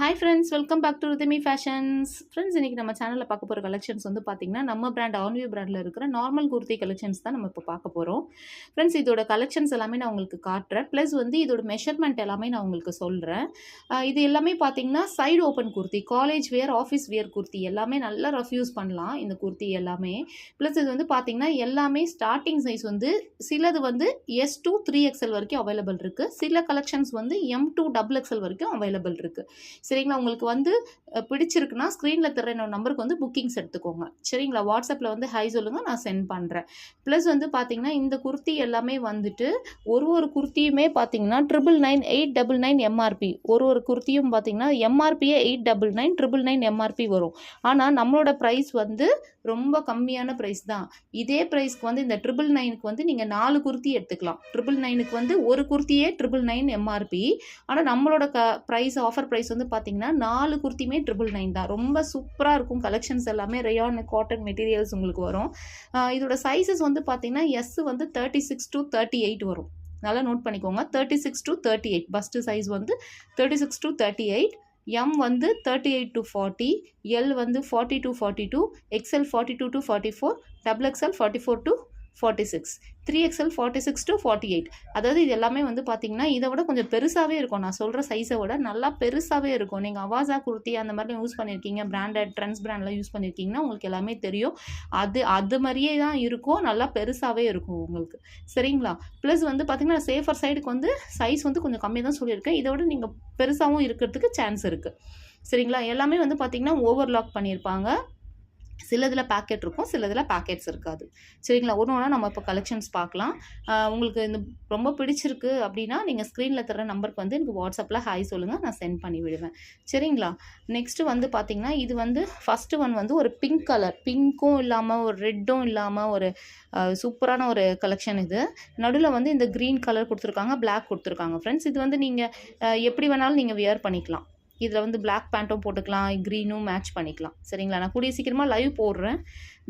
Hi friends, welcome back to Rhythmi fashions. Friends, இன்றைக்கி நம்ம சேனலில் பார்க்க போகிற கலெக்ஷன்ஸ் வந்து பார்த்திங்கன்னா நம்ம பிராண்ட் ஆன்வியூ பிராண்டில் இருக்கிற நார்மல் குர்த்தி கலெக்ஷன்ஸ் தான் நம்ம இப்போ பார்க்க போகிறோம். ஃப்ரெண்ட்ஸ், இதோட கலெக்ஷன்ஸ் எல்லாமே நான் உங்களுக்கு காட்டுறேன். ப்ளஸ் வந்து இதோட மெஷர்மெண்ட் எல்லாமே நான் உங்களுக்கு சொல்கிறேன். இது எல்லாமே பார்த்திங்கன்னா சைடு ஓப்பன் குர்த்தி, காலேஜ் வேர், ஆஃபீஸ் வேர் குர்த்தி எல்லாமே நல்லா ரஃப் யூஸ் பண்ணலாம் இந்த குர்த்தி எல்லாமே. ப்ளஸ் இது வந்து பார்த்திங்கன்னா எல்லாமே ஸ்டார்டிங் சைஸ் வந்து சிலது வந்து S2 3XL வரைக்கும் அவைலபிள் இருக்குது. சில கலெக்ஷன்ஸ் வந்து M2 XXL வரைக்கும் அவைலபிள் இருக்குது. சரிங்களா, உங்களுக்கு வந்து பிடிச்சிருக்குன்னா ஸ்க்ரீனில் தர என்னோட நம்பருக்கு வந்து புக்கிங்ஸ் எடுத்துக்கோங்க. சரிங்களா, வாட்ஸ்அப்பில் வந்து ஹை சொல்லுங்கள், நான் சென்ட் பண்ணுறேன். ப்ளஸ் வந்து பார்த்தீங்கன்னா இந்த குர்த்தி எல்லாமே வந்துட்டு ஒரு குர்த்தியுமே பார்த்தீங்கன்னா 999 899 எம்ஆர்பி. ஒரு குர்த்தியும் பார்த்தீங்கன்னா எம்ஆர்பியே 899 999 எம்ஆர்பி வரும். ஆனால் நம்மளோட ப்ரைஸ் வந்து ரொம்ப கம்மியான ப்ரைஸ் தான். இதே ப்ரைஸ்க்கு வந்து இந்த 999க்கு வந்து நீங்கள் 4 குர்த்தி எடுத்துக்கலாம். 999க்கு வந்து ஒரு குர்த்தியே 999 எம்ஆர்பி. ஆனால் நம்மளோட ப்ரைஸ் ஆஃபர் ப்ரைஸ் வந்து பார்த்தீங்கன்னா 4 குர்த்தியுமே 999 தான். ரொம்ப சூப்பராக இருக்கும். கலெக்ஷன்ஸ் எல்லாமே ரயான் காட்டன் மெட்டீரியல்ஸ் உங்களுக்கு வரும். இதோட சைஸஸ் வந்து பார்த்தீங்கன்னா எஸ் வந்து 36 to 38 வரும். நல்லா நோட் பண்ணிக்கோங்க. 36 to 38 பஸ்ட் சைஸ் வந்து 36 to 38. எம் வந்து 38 to 40, எல் வந்து 40 to 42, XL 42 to 44, XXL 44 to 46, 3XL 46 to 48. அதாவது இது எல்லாமே வந்து பார்த்தீங்கன்னா இதை விட கொஞ்சம் பெருசாகவே இருக்கும். நான் சொல்கிற சைஸை விட நல்லா பெருசாகவே இருக்கும். நீங்கள் அவாசா குர்த்தி அந்த மாதிரி யூஸ் பண்ணியிருக்கீங்க, பிராண்டட் ட்ரெண்ட்ஸ் பிராண்டில் யூஸ் பண்ணியிருக்கீங்கன்னா உங்களுக்கு எல்லாமே தெரியும். அது மாதிரியே தான் இருக்கும், நல்லா பெருசாகவே இருக்கும் உங்களுக்கு. சரிங்களா, ப்ளஸ் வந்து பார்த்தீங்கன்னா சேஃபர் சைடுக்கு வந்து சைஸ் வந்து கொஞ்சம் கம்மியாக தான் சொல்லியிருக்கேன். இதை விட நீங்கள் பெருசாகவும் இருக்கிறதுக்கு சான்ஸ் இருக்குது. சரிங்களா, எல்லாமே வந்து பார்த்தீங்கன்னா ஓவர்லாக் பண்ணியிருப்பாங்க. சிலதில் பேக்கெட் இருக்கும், சிலதில் பேக்கெட்ஸ் இருக்காது. சரிங்களா, ஒன்றா நம்ம இப்போ கலெக்ஷன்ஸ் பார்க்கலாம். உங்களுக்கு இந்த ரொம்ப பிடிச்சிருக்கு அப்படின்னா நீங்கள் ஸ்க்ரீனில் தர நம்பருக்கு வந்து எனக்கு வாட்ஸ்அப்பில் ஹாய் சொல்லுங்கள், நான் சென்ட் பண்ணி விடுவேன். சரிங்களா, நெக்ஸ்ட்டு வந்து பார்த்திங்கன்னா இது வந்து ஃபஸ்ட்டு ஒன் வந்து ஒரு பிங்க் கலர், பிங்க்கும் இல்லாமல் ஒரு ரெட்டும் இல்லாமல் ஒரு சூப்பரான ஒரு கலெக்ஷன். இது நடுவில் வந்து இந்த க்ரீன் கலர் கொடுத்துருக்காங்க, பிளாக் கொடுத்துருக்காங்க. ஃப்ரெண்ட்ஸ், இது வந்து நீங்கள் எப்படி வேணாலும் நீங்கள் வியர் பண்ணிக்கலாம். இதில் வந்து பிளாக் பேண்ட்டும் போட்டுக்கலாம், க்ரீனும் மேட்ச் பண்ணிக்கலாம். சரிங்களா, நான் கூடிய சீக்கிரமாக லைவ் போடுறேன்.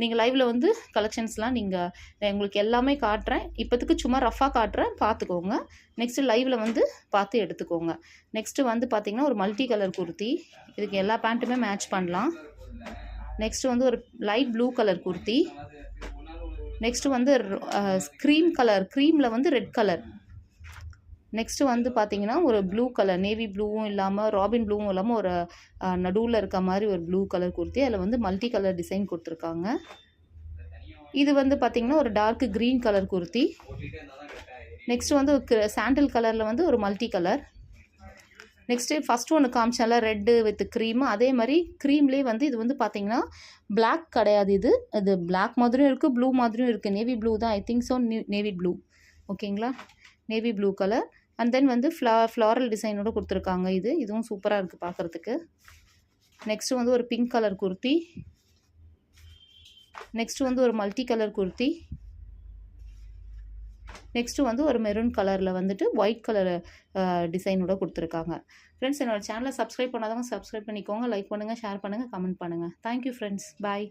நீங்கள் லைவில் வந்து கலெக்ஷன்ஸ்லாம் நீங்கள் உங்களுக்கு எல்லாமே காட்டுறேன். இப்போதுக்கு சும்மா ரஃபாக காட்டுறேன், பார்த்துக்கோங்க. நெக்ஸ்ட்டு லைவில் வந்து பார்த்து எடுத்துக்கோங்க. நெக்ஸ்ட்டு வந்து பார்த்திங்கன்னா ஒரு மல்டி கலர் குர்த்தி, இதுக்கு எல்லா பேண்ட்டுமே மேட்ச் பண்ணலாம். நெக்ஸ்ட்டு வந்து ஒரு light blue colour kurti. Next வந்து க்ரீம் கலர், க்ரீமில் வந்து ரெட் கலர். நெக்ஸ்ட்டு வந்து பார்த்தீங்கன்னா ஒரு ப்ளூ கலர், நேவி ப்ளூவும் இல்லாமல் ராபின் ப்ளூவும் இல்லாமல் ஒரு நடுவில் இருக்க மாதிரி ஒரு ப்ளூ கலர் குர்த்தி. அதில் வந்து மல்டி கலர் டிசைன் கொடுத்துருக்காங்க. இது வந்து பார்த்திங்கன்னா ஒரு dark green colour kurti. Next வந்து சாண்டில் கலரில் வந்து ஒரு மல்டி கலர். நெக்ஸ்ட்டு ஃபஸ்ட்டு ஒன்று காமிச்சால ரெட்டு வித் க்ரீமு, அதே மாதிரி க்ரீம்லேயே வந்து இது வந்து பார்த்திங்கன்னா பிளாக் கிடையாது. இது பிளாக் மாதிரியும் இருக்குது, ப்ளூ மாதிரியும் இருக்குது. நேவி ப்ளூ தான், I think so, navy blue. ஓகேங்களா, navy blue colour. And then வந்து ஃப்ளாரல் டிசைனோட கொடுத்துருக்காங்க. இதுவும் சூப்பராக இருக்குது பார்க்குறதுக்கு. நெக்ஸ்ட்டு வந்து ஒரு பிங்க் கலர் குர்த்தி. நெக்ஸ்ட்டு வந்து ஒரு மல்டி கலர் குர்த்தி. நெக்ஸ்ட்டு வந்து ஒரு மெரூன் கலரில் வந்துட்டு ஒயிட் கலர் டிசைனோட கொடுத்துருக்காங்க. ஃப்ரெண்ட்ஸ், என்னோடய சேனலை சப்ஸ்கிரைப் பண்ணாதவங்க சப்ஸ்கிரைப் பண்ணிக்கோங்க. லைக் பண்ணுங்கள், ஷேர் பண்ணுங்கள், கமெண்ட் பண்ணுங்கள். தேங்க்யூ ஃப்ரெண்ட்ஸ், பாய்.